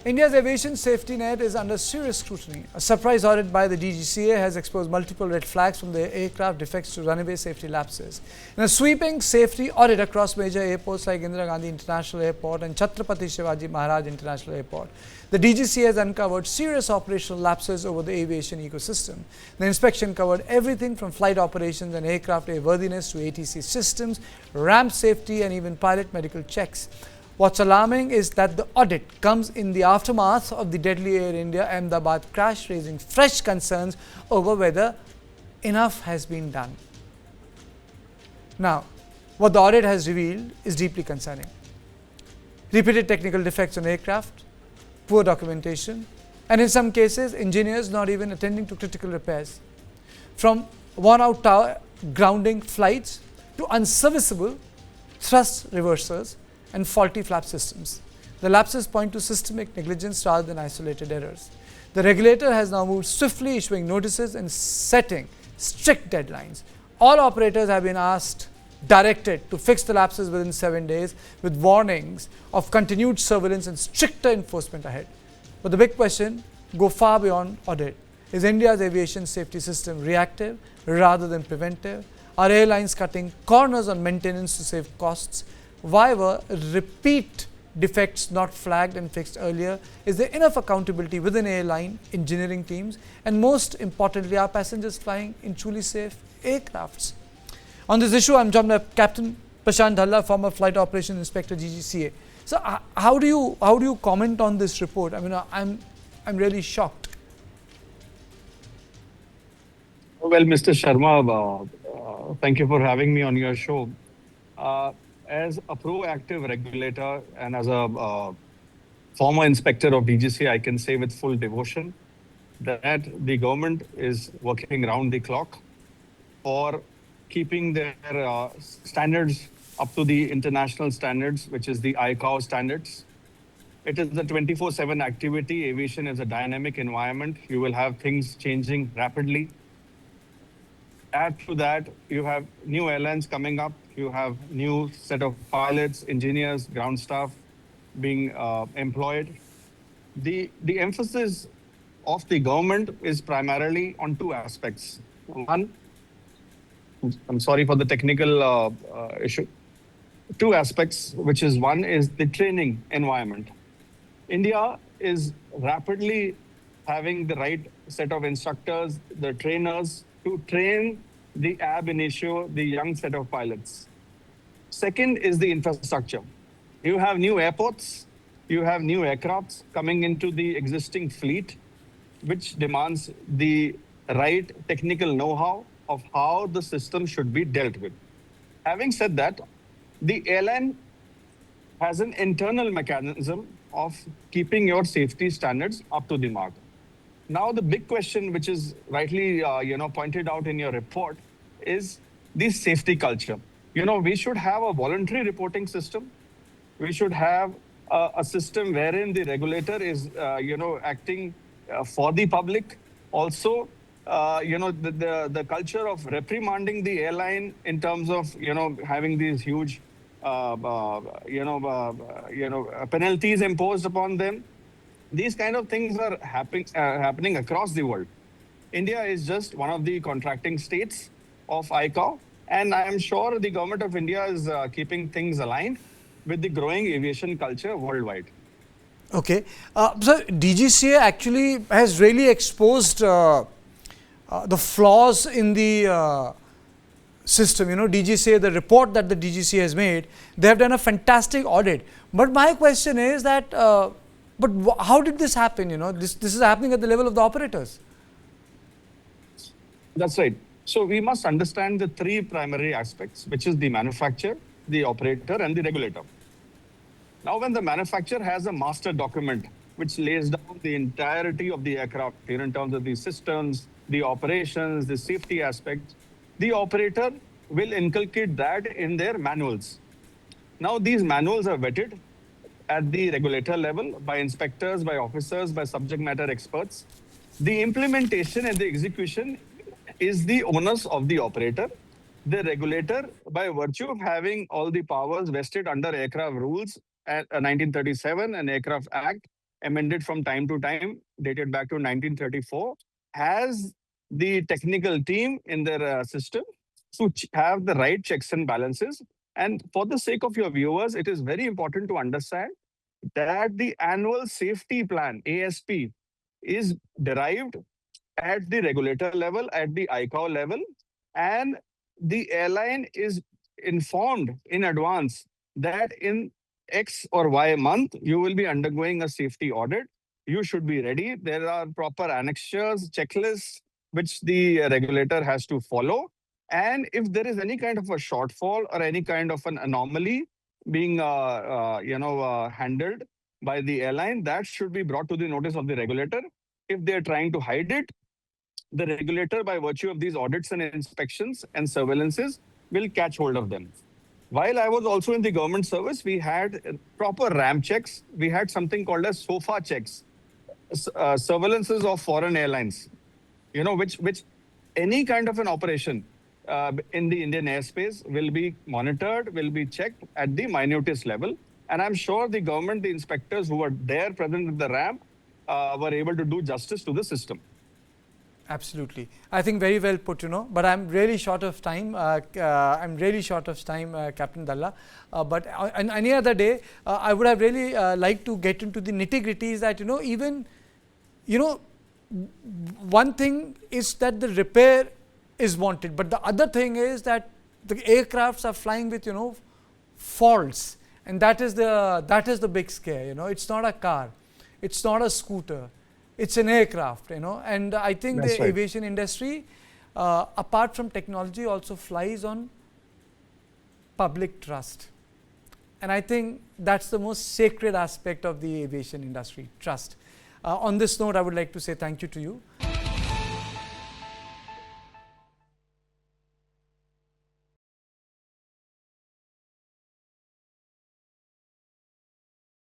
India's aviation safety net is under serious scrutiny. A surprise audit by the DGCA has exposed multiple red flags from the aircraft defects to runway safety lapses. In a sweeping safety audit across major airports like Indira Gandhi International Airport and Chhatrapati Shivaji Maharaj International Airport, the DGCA has uncovered serious operational lapses over the aviation ecosystem. The inspection covered everything from flight operations and aircraft airworthiness to ATC systems, ramp safety and even pilot medical checks. What's alarming is that the audit comes in the aftermath of the deadly Air India Ahmedabad crash, raising fresh concerns over whether enough has been done. Now, what the audit has revealed is deeply concerning. Repeated technical defects on aircraft, poor documentation, and in some cases, engineers not even attending to critical repairs. From worn-out tower grounding flights to unserviceable thrust reversers and faulty flap systems. The lapses point to systemic negligence rather than isolated errors. The regulator has now moved swiftly, issuing notices and setting strict deadlines. All operators have been directed to fix the lapses within 7 days, with warnings of continued surveillance and stricter enforcement ahead. But the big question goes far beyond audit. Is India's aviation safety system reactive rather than preventive? Are airlines cutting corners on maintenance to save costs? Why were repeat defects not flagged and fixed earlier? Is there enough accountability within airline engineering teams? And most importantly, are passengers flying in truly safe aircrafts? On this issue, I'm joined by Captain Prashant Dhalla, former Flight Operations Inspector, DGCA. So, how do you comment on this report? I mean, I'm really shocked. Well, Mr. Sharma, thank you for having me on your show. As a proactive regulator and as a former inspector of DGCA, I can say with full devotion that the government is working round the clock for keeping their standards up to the international standards, which is the ICAO standards. It is a 24/7 activity. Aviation is a dynamic environment. You will have things changing rapidly. Add to that, you have new airlines coming up. You have new set of pilots, engineers, ground staff being employed. The emphasis of the government is primarily on two aspects. One, I'm sorry for the technical issue. Two aspects, which is one is the training environment. India is rapidly having the right set of instructors, the trainers, to train the ab initio, the young set of pilots. Second is the infrastructure. You have new airports, you have new aircrafts coming into the existing fleet, which demands the right technical know-how of how the system should be dealt with. Having said that, the airline has an internal mechanism of keeping your safety standards up to the mark. Now, the big question, which is rightly pointed out in your report, is the safety culture. We should have a voluntary reporting system. We should have a system wherein the regulator is, acting for the public. Also, the culture of reprimanding the airline in terms of, having these huge, penalties imposed upon them. These kind of things are happening across the world. India is just one of the contracting states of ICAO, and I am sure the government of India is keeping things aligned with the growing aviation culture worldwide. Okay. So, DGCA actually has really exposed the flaws in the system. DGCA, the report that the DGCA has made, they have done a fantastic audit. But my question is that but how did this happen? This is happening at the level of the operators. That's right. So we must understand the three primary aspects, which is the manufacturer, the operator, and the regulator. Now, when the manufacturer has a master document which lays down the entirety of the aircraft here in terms of the systems, the operations, the safety aspects, the operator will inculcate that in their manuals. Now, these manuals are vetted at the regulator level by inspectors, by officers, by subject matter experts. The implementation and the execution is the onus of the operator. The regulator, by virtue of having all the powers vested under aircraft rules at 1937 and Aircraft Act, amended from time to time, dated back to 1934, has the technical team in their system to have the right checks and balances. And for the sake of your viewers, it is very important to understand that the annual safety plan, ASP, is derived at the regulator level, at the ICAO level, and the airline is informed in advance that in X or Y month, you will be undergoing a safety audit. You should be ready. There are proper annexures, checklists, which the regulator has to follow. And if there is any kind of a shortfall or any kind of an anomaly being handled by the airline, that should be brought to the notice of the regulator. If they're trying to hide it, the regulator, by virtue of these audits and inspections and surveillances, will catch hold of them. While I was also in the government service, we had proper RAM checks. We had something called as SOFA checks, surveillances of foreign airlines, which any kind of an operation in the Indian airspace will be monitored, will be checked at the minutest level. And I'm sure the government, the inspectors who were there present at the ramp were able to do justice to the system. Absolutely. I think very well put, but I'm really short of time. Captain Dalla. But on any other day, I would have really liked to get into the nitty-gritties that, one thing is that the repair is wanted, but the other thing is that the aircrafts are flying with, faults, and that is the big scare. It's not a car, it's not a scooter. It's an aircraft, and I think the aviation industry, apart from technology, also flies on public trust. And I think that's the most sacred aspect of the aviation industry, trust. On this note, I would like to say thank you to you.